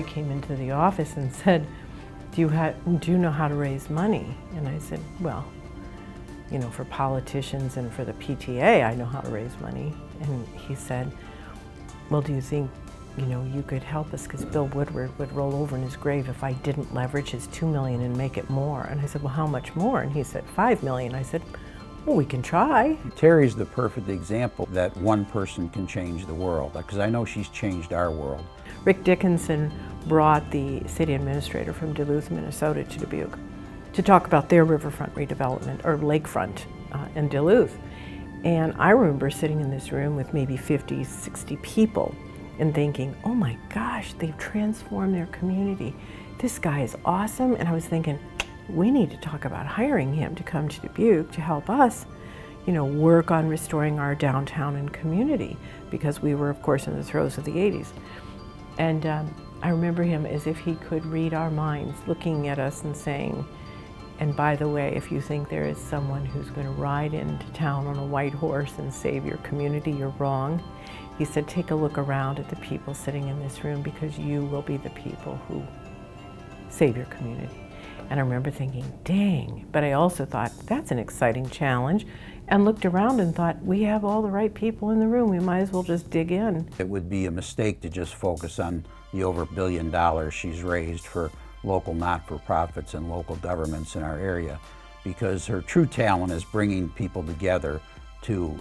came into the office and said, do you know how to raise money? And I said, well, you know, for politicians and for the PTA, I know how to raise money. And he said, well, do you think, you know, you could help us? Because Bill Woodward would roll over in his grave if I didn't leverage his $2 million and make it more. And I said, well, how much more? And he said, $5 million. I said, well, we can try. Teri's the perfect example that one person can change the world, because I know she's changed our world. Rick Dickinson brought the city administrator from Duluth, Minnesota to Dubuque to talk about their riverfront redevelopment, or lakefront in Duluth. And I remember sitting in this room with maybe 50, 60 people and thinking, oh my gosh, they've transformed their community. This guy is awesome. And I was thinking, we need to talk about hiring him to come to Dubuque to help us, you know, work on restoring our downtown and community, because we were, of course, in the throes of the 80s. And I remember him as if he could read our minds, looking at us and saying, and by the way, if you think there is someone who's going to ride into town on a white horse and save your community, you're wrong. He said, take a look around at the people sitting in this room, because you will be the people who save your community. And I remember thinking, dang, but I also thought, that's an exciting challenge, and looked around and thought, we have all the right people in the room, we might as well just dig in. It would be a mistake to just focus on the over $1 billion she's raised for local not-for-profits and local governments in our area, because her true talent is bringing people together to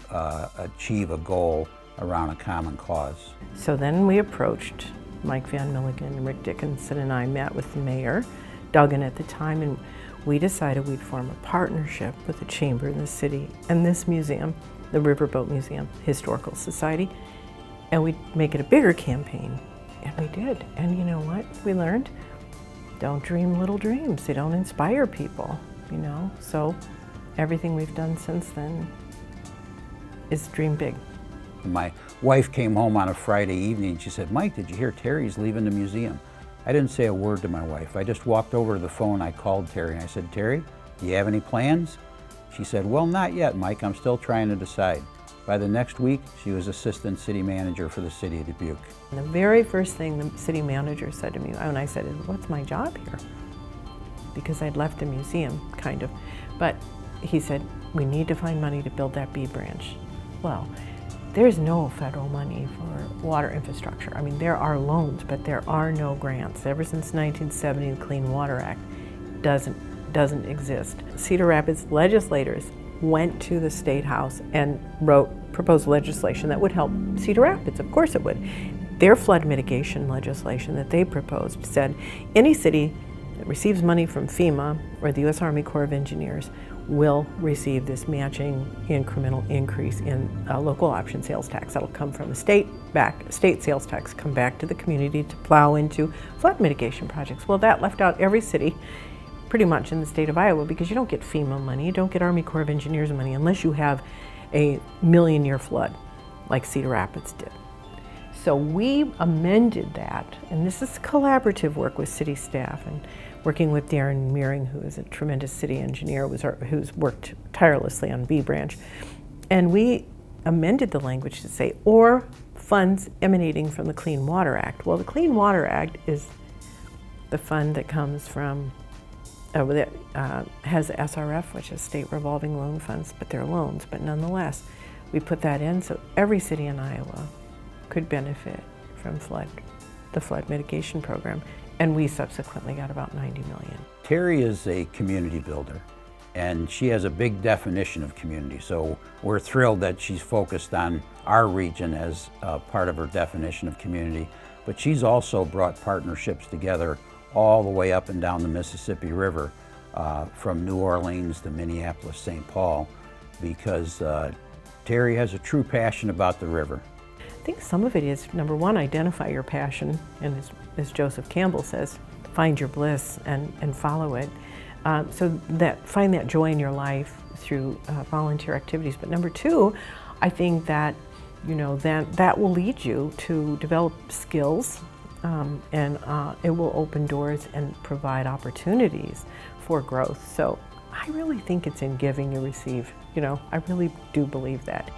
achieve a goal around a common cause. So then we approached Mike Van Milligan, Rick Dickinson and I met with the mayor, Duggan at the time, and we decided we'd form a partnership with the chamber in the city and this museum, the Riverboat Museum Historical Society, and we'd make it a bigger campaign. And we did. And you know what we learned? Don't dream little dreams. They don't inspire people, you know? So everything we've done since then is dream big. My wife came home on a Friday evening and she said, Mike, did you hear Teri's leaving the museum? I didn't say a word to my wife. I just walked over to the phone, I called Teri and I said, Teri, do you have any plans? She said, well, not yet, Mike, I'm still trying to decide. By the next week, she was assistant city manager for the city of Dubuque. And the very first thing the city manager said to me, when I said, what's my job here? Because I'd left the museum, kind of. But he said, we need to find money to build that B branch. Well, there's no federal money for water infrastructure. I mean, there are loans, but there are no grants. Ever since 1970, the Clean Water Act doesn't exist. Cedar Rapids legislators went to the State House and proposed legislation that would help Cedar Rapids. Of course it would. Their flood mitigation legislation that they proposed said any city that receives money from FEMA or the U.S. Army Corps of Engineers will receive this matching incremental increase in local option sales tax. That'll come from a state sales tax, come back to the community to plow into flood mitigation projects. Well, that left out every city pretty much in the state of Iowa, because you don't get FEMA money, you don't get Army Corps of Engineers money unless you have a million-year flood like Cedar Rapids did. So we amended that, and this is collaborative work with city staff and working with Darren Meering, who is a tremendous city engineer, who's worked tirelessly on B Branch. And we amended the language to say, or funds emanating from the Clean Water Act. Well, the Clean Water Act is the fund that comes from, that has SRF, which is state revolving loan funds, but they're loans. But nonetheless, we put that in so every city in Iowa could benefit from the flood mitigation program. And we subsequently got about $90 million. Teri is a community builder, and she has a big definition of community. So we're thrilled that she's focused on our region as part of her definition of community. But she's also brought partnerships together all the way up and down the Mississippi River, from New Orleans to Minneapolis, St. Paul, because Teri has a true passion about the river. I think some of it is, number one, identify your passion, and as Joseph Campbell says, find your bliss and follow it. So find that joy in your life through volunteer activities. But number two, I think that, you know, that will lead you to develop skills, and it will open doors and provide opportunities for growth. So I really think it's in giving you receive. You know, I really do believe that.